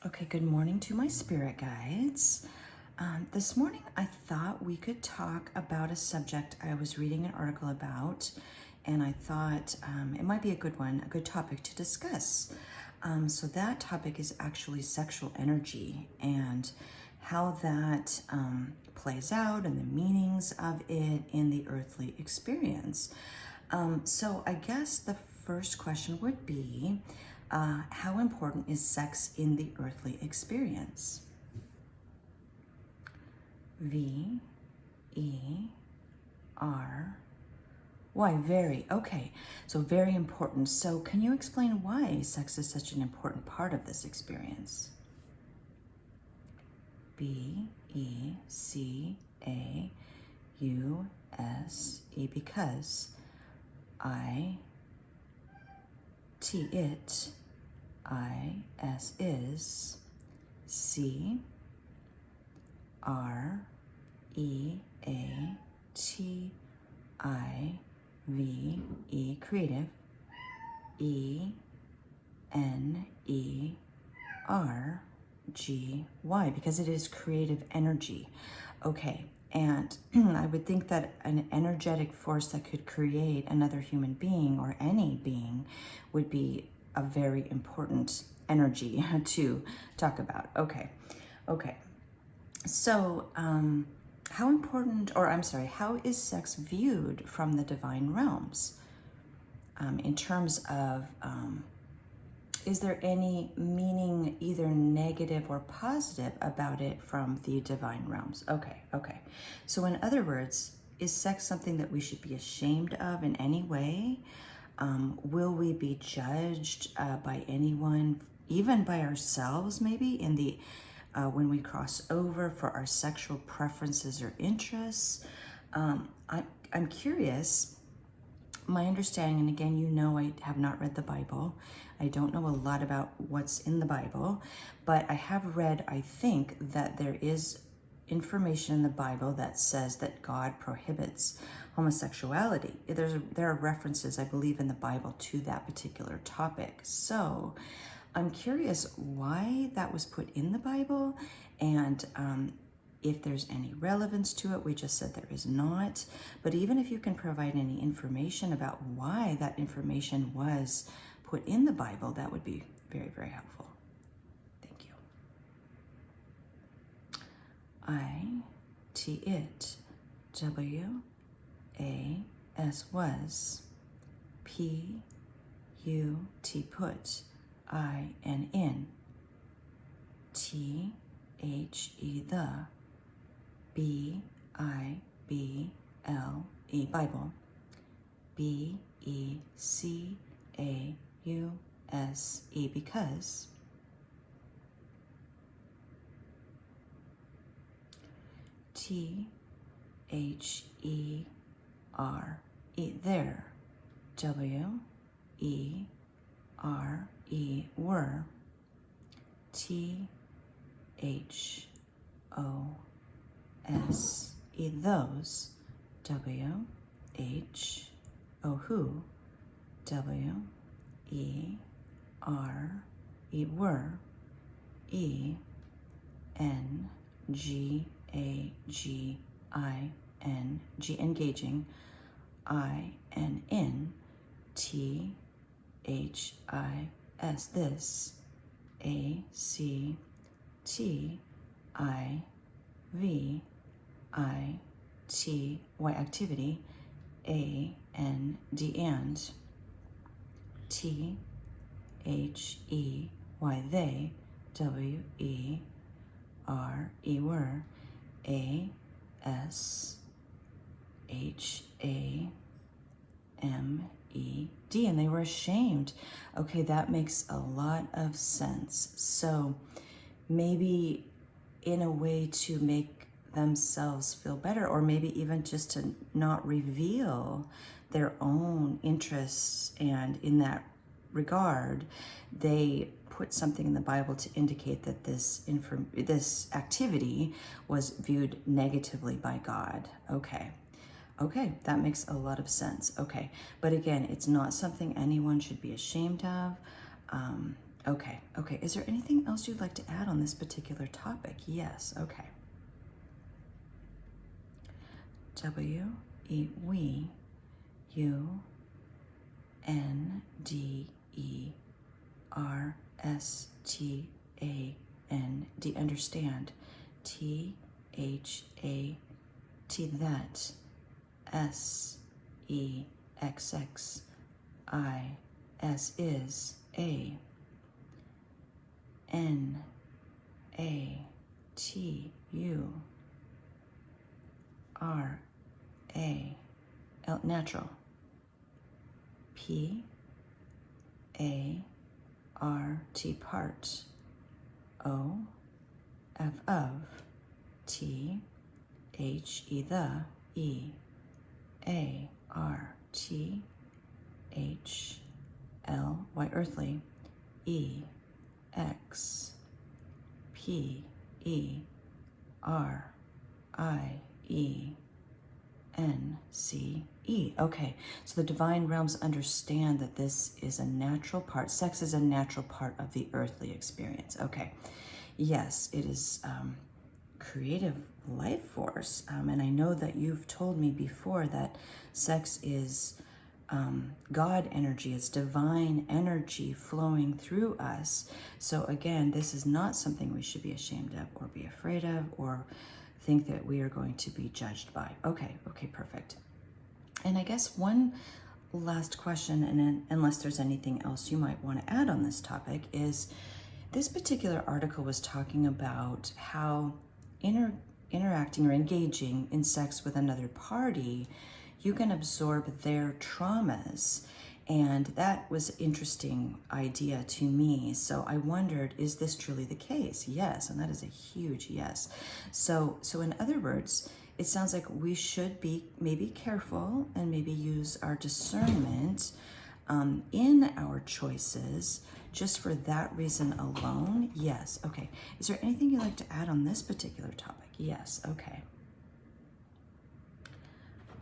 Okay, good morning to my spirit guides. This morning I thought we could talk about a subject I was reading an article about, and I thought it might be a good one, a good topic to discuss. So that topic is actually sexual energy and how that plays out and the meanings of it in the earthly experience. So I guess the first question would be, how important is sex in the earthly experience? V E R Y. Very. Okay. So very important. So can you explain why sex is such an important part of this experience? B-E-C-A-U-S-E. Because it, I-S is, C-R-E-A-T-I-V-E, creative, E-N-E-R-G-Y, because it is creative energy. Okay, and I would think that an energetic force that could create another human being or any being would be a very important energy to talk about. Okay. So, how important, or I'm sorry, how is sex viewed from the divine realms? In terms of, is there any meaning, either negative or positive, about it from the divine realms? Okay. So in other words, is sex something that we should be ashamed of in any way? Will we be judged by anyone, even by ourselves, maybe, in the when we cross over for our sexual preferences or interests? I'm curious. My understanding, and again, you know, I have not read the Bible. I don't know a lot about what's in the Bible, but I have read, I think, that there is information in the Bible that says that God prohibits homosexuality. There are references, I believe, in the Bible to that particular topic. So I'm curious why that was put in the Bible, and if there's any relevance to it. We just said there is not. But even if you can provide any information about why that information was put in the Bible, that would be very, very helpful. Thank you. It, W-A-S, was, P-U-T, put, I-N-N, T-H-E, the, B-I-B-L-E, Bible, B-E-C-A-U-S-E, because T-H-E-R-E, there, W-E-R-E, were, T-H-O-S-E, those, W-H-O, who, W-E-R-E, were, E-N-G-A-G-I-N-G, engaging, I-N-N, T-H-I-S, this, A-C-T-I-V-I-T-Y, activity, A-N-D, and, T-H-E-Y, they, W-E-R-E, were, A-S-H-A-M-E-D, and they were ashamed. Okay, that makes a lot of sense. So maybe in a way to make themselves feel better, or maybe even just to not reveal their own interests, and in that regard, they put something in the Bible to indicate that this activity was viewed negatively by God. Okay, that makes a lot of sense. Okay, but again, it's not something anyone should be ashamed of. Okay, okay. Is there anything else you'd like to add on this particular topic? Yes, okay. We, U, N-D-E-R-S-T-A-N-D, understand. T-H-A-T, that. S-E-X-X-I-S, is. A. N-A-T-U-R-A-L, natural. P-A-R-T, part. O-F, of. T-H-E, the. E-A-R-T-H-L, why earthly. E-X-P-E-R-I-E-N-C-E. Okay, so the divine realms understand that this is a natural part. Sex is a natural part of the earthly experience. Okay, yes, it is creative life force. And I know that you've told me before that sex is God energy, it's divine energy flowing through us. So again, this is not something we should be ashamed of or be afraid of or think that we are going to be judged by. Okay, okay, perfect. And I guess one last question, and then, unless there's anything else you might want to add on this topic, is this particular article was talking about how interacting or engaging in sex with another party, you can absorb their traumas. And that was an interesting idea to me. So I wondered, is this truly the case? Yes, and that is a huge yes. So in other words, it sounds like we should be maybe careful and maybe use our discernment in our choices just for that reason alone. Yes, okay. Is there anything you'd like to add on this particular topic? Yes, okay.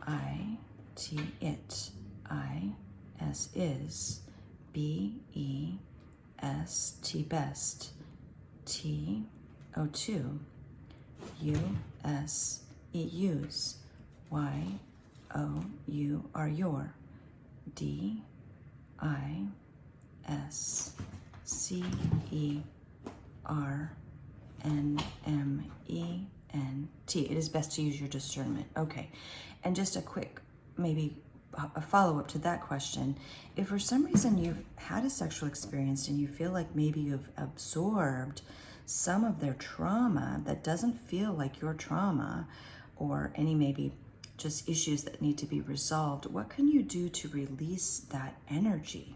I-T, it. I-S, is. B-E-S-T, best. T-O-2. U-S, E, use. Y-O-U, are your. D-I-S-C-E-R-N-M-E-N-T. It is best to use your discernment. Okay. And just a quick, maybe a follow-up to that question. If for some reason you've had a sexual experience and you feel like maybe you've absorbed some of their trauma that doesn't feel like your trauma, or any maybe just issues that need to be resolved, what can you do to release that energy?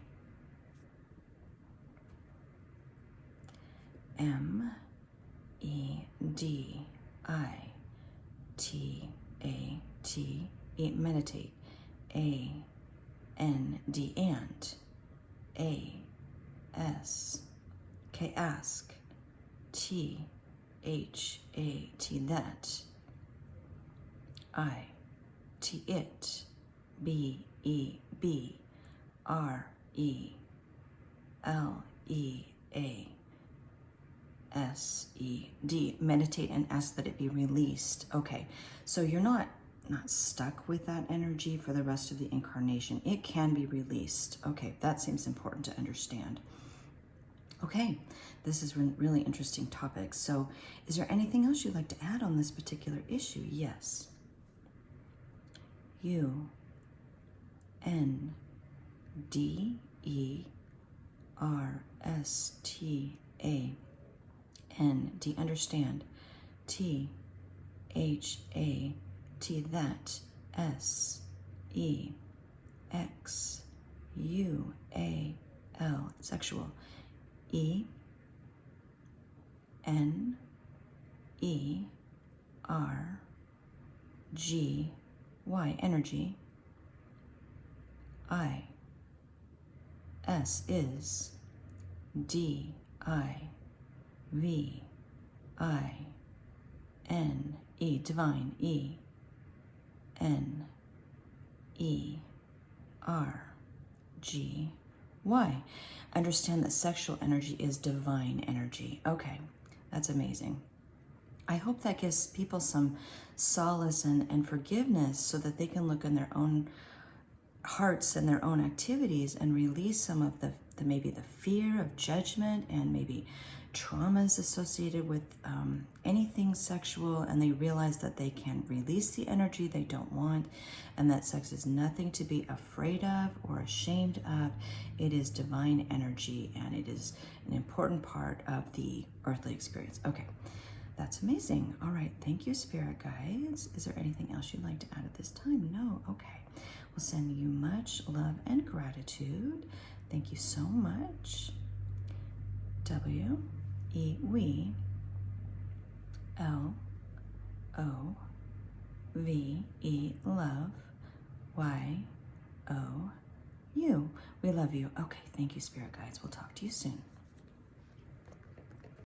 M-E-D-I-T-A-T, meditate. A-N-D, and. A-S, K, ask. T-H-A-T, that. I-T, it. B-E-B-R-E-L-E-A. S-E-D, meditate and ask that it be released. Okay, so you're not stuck with that energy for the rest of the incarnation. It can be released. Okay, that seems important to understand. Okay, this is a really interesting topic. So is there anything else you'd like to add on this particular issue? Yes. U-N-D-E-R-S-T-A-N-D, understand. T-H-A-T, that. S-E-X-U-A-L, sexual. E-N-E-R-G-Y, energy. I-S, is. D-I-V-I-N-E, divine. E-N-E-R-G-Y. Why? Understand that sexual energy is divine energy. Okay, that's amazing. I hope that gives people some solace and forgiveness so that they can look in their own hearts and their own activities and release some of the maybe the fear of judgment and maybe traumas associated with anything sexual, and they realize that they can release the energy they don't want, and that sex is nothing to be afraid of or ashamed of. It is divine energy, and it is an important part of the earthly experience. Okay, that's amazing. All right, thank you, spirit guides. Is there anything else you'd like to add at this time? No? Okay. We'll send you much love and gratitude. Thank you so much. W-E-We L-O-V-E, love, Y-O-U. We love you. Okay, thank you, spirit guides. We'll talk to you soon.